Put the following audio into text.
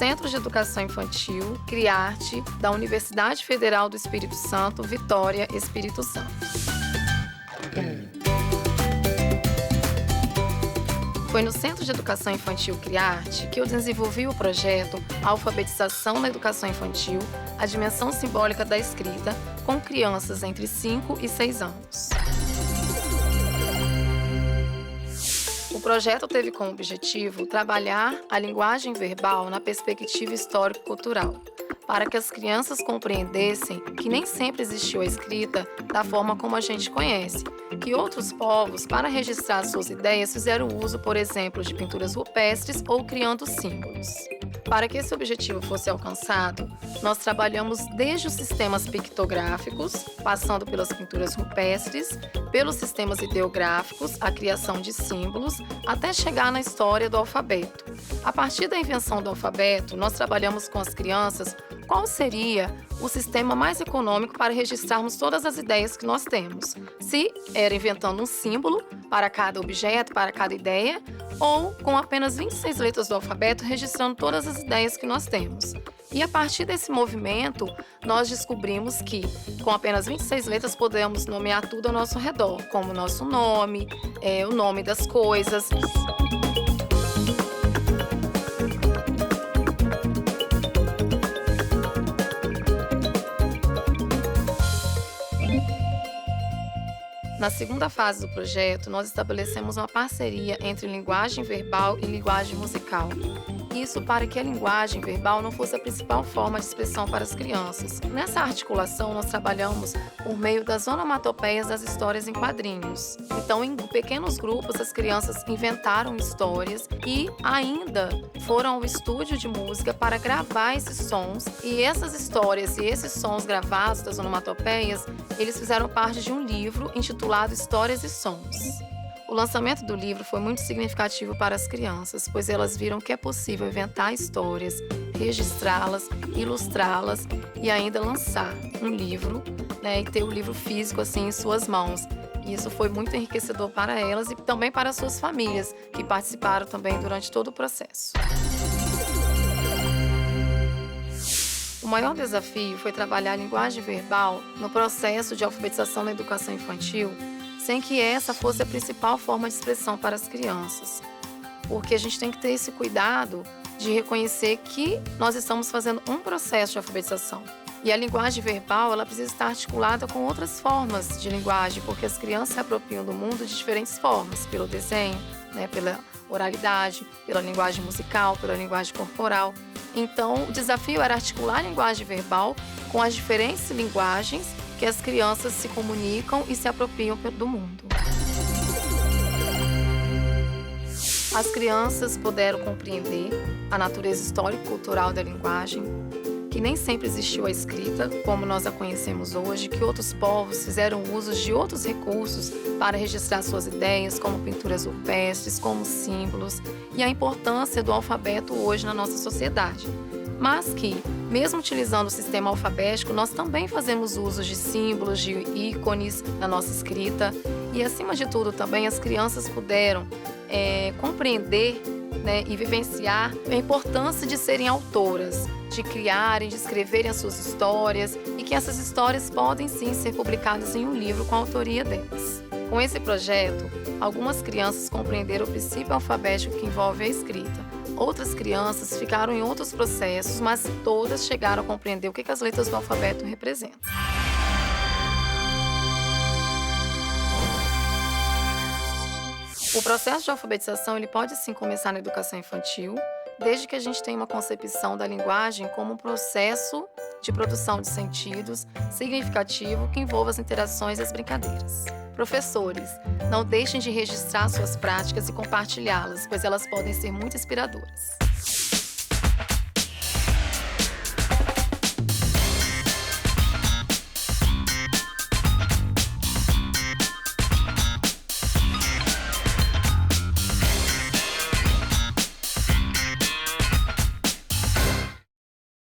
Centro de Educação Infantil CRIARTE da Universidade Federal do Espírito Santo, Vitória, Espírito Santo. Foi no Centro de Educação Infantil CRIARTE que eu desenvolvi o projeto Alfabetização na Educação Infantil, a dimensão simbólica da escrita, com crianças entre 5 e 6 anos. O projeto teve como objetivo trabalhar a linguagem verbal na perspectiva histórico-cultural, para que as crianças compreendessem que nem sempre existiu a escrita da forma como a gente conhece, que outros povos, para registrar suas ideias, fizeram uso, por exemplo, de pinturas rupestres ou criando símbolos. Para que esse objetivo fosse alcançado, nós trabalhamos desde os sistemas pictográficos, passando pelas pinturas rupestres, pelos sistemas ideográficos, a criação de símbolos, até chegar na história do alfabeto. A partir da invenção do alfabeto, nós trabalhamos com as crianças qual seria o sistema mais econômico para registrarmos todas as ideias que nós temos. Se era inventando um símbolo para cada objeto, para cada ideia, ou com apenas 26 letras do alfabeto registrando todas as ideias que nós temos. E a partir desse movimento, nós descobrimos que com apenas 26 letras podemos nomear tudo ao nosso redor, como o nosso nome, o nome das coisas. Na segunda fase do projeto, nós estabelecemos uma parceria entre linguagem verbal e linguagem musical. Isso para que a linguagem verbal não fosse a principal forma de expressão para as crianças. Nessa articulação, nós trabalhamos por meio das onomatopeias das histórias em quadrinhos. Então, em pequenos grupos, as crianças inventaram histórias e ainda foram ao estúdio de música para gravar esses sons. E essas histórias e esses sons gravados das onomatopeias, eles fizeram parte de um livro intitulado Histórias e Sons. O lançamento do livro foi muito significativo para as crianças, pois elas viram que é possível inventar histórias, registrá-las, ilustrá-las e ainda lançar um livro, e ter o livro físico assim em suas mãos. E isso foi muito enriquecedor para elas e também para as suas famílias, que participaram também durante todo o processo. O maior desafio foi trabalhar a linguagem verbal no processo de alfabetização na educação infantil, sem que essa fosse a principal forma de expressão para as crianças. Porque a gente tem que ter esse cuidado de reconhecer que nós estamos fazendo um processo de alfabetização. E a linguagem verbal, ela precisa estar articulada com outras formas de linguagem, porque as crianças se apropriam do mundo de diferentes formas, pelo desenho, pela oralidade, pela linguagem musical, pela linguagem corporal. Então, o desafio era articular a linguagem verbal com as diferentes linguagens que as crianças se comunicam e se apropriam do mundo. As crianças puderam compreender a natureza histórico-cultural da linguagem, que nem sempre existiu a escrita, como nós a conhecemos hoje, que outros povos fizeram uso de outros recursos para registrar suas ideias, como pinturas rupestres, como símbolos, e a importância do alfabeto hoje na nossa sociedade. Mas que, mesmo utilizando o sistema alfabético, nós também fazemos uso de símbolos, de ícones na nossa escrita. E, acima de tudo, também as crianças puderam compreender e vivenciar a importância de serem autoras, de criarem, de escreverem as suas histórias e que essas histórias podem sim ser publicadas em um livro com a autoria delas. Com esse projeto, algumas crianças compreenderam o princípio alfabético que envolve a escrita. Outras crianças ficaram em outros processos, mas todas chegaram a compreender o que as letras do alfabeto representam. O processo de alfabetização ele pode sim começar na educação infantil, desde que a gente tenha uma concepção da linguagem como um processo de produção de sentidos significativo que envolva as interações e as brincadeiras. Professores, não deixem de registrar suas práticas e compartilhá-las, pois elas podem ser muito inspiradoras.